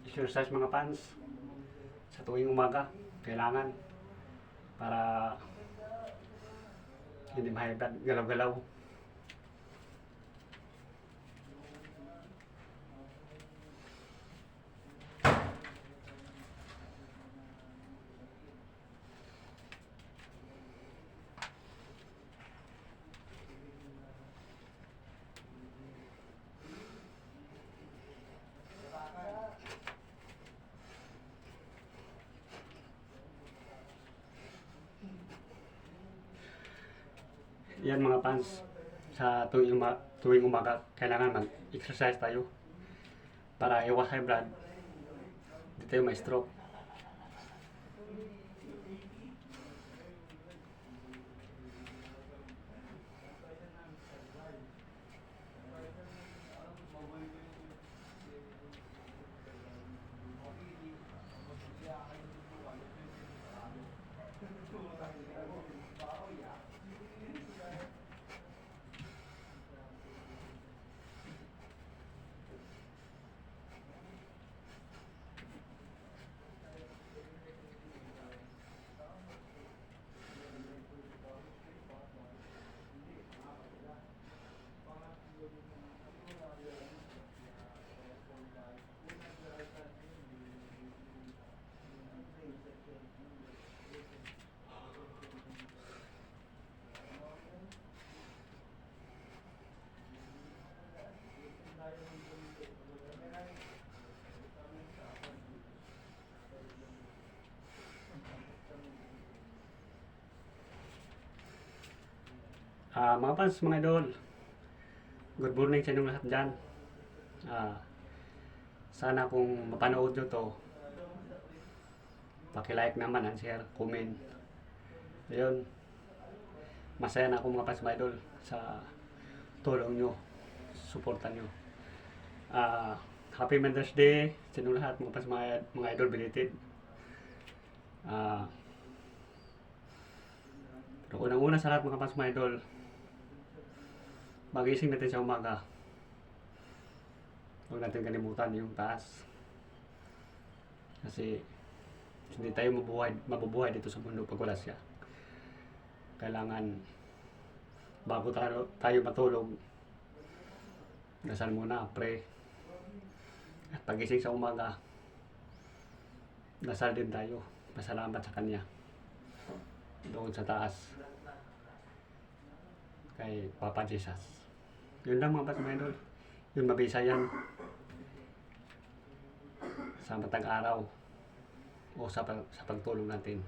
exercise mga fans sa tuwing umaga. Kailangan para hindi mahibad galaw-galaw. Yan mga fans, sa tuwing umaga kailangan mag-exercise tayo para iwas high blood, hindi tayo ma-stroke. Mga fans, mga idol, good morning sa inyong lahat dyan. Sana kung mapanood nyo to, paki-like naman, share, comment. Ayun, masaya na ako mga fans, mga idol, sa tulong nyo, suportan nyo. Happy Mother's Day sa inyong lahat mga fans, mga idol, belated. Pero unang-una sa lahat mga fans, mga idol, magising natin sa umaga, huwag natin kalimutan yung taas, kasi hindi tayo mabubuhay dito sa mundo pag wala siya. Kailangan bago tayo matulog, dasal muna, pray, at pagising sa umaga, dasal din tayo, pasalamat sa Kanya doon sa taas, kay Papa Jesus. Yun lang mga idol, yun mabisa yan sa matag araw o sa pagtulong natin.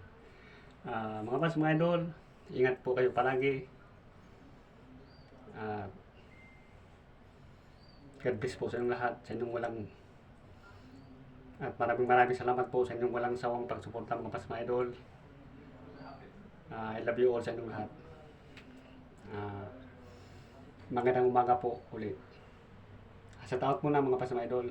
Mga idol, ingat po kayo palagi. God bless po sa inyong lahat, sa inyong walang, at maraming salamat po sa inyong walang sawang pagsuporta mga idol. I love you all sa inyong lahat. Magandang umaga po ulit. Sa taot muna mga idol.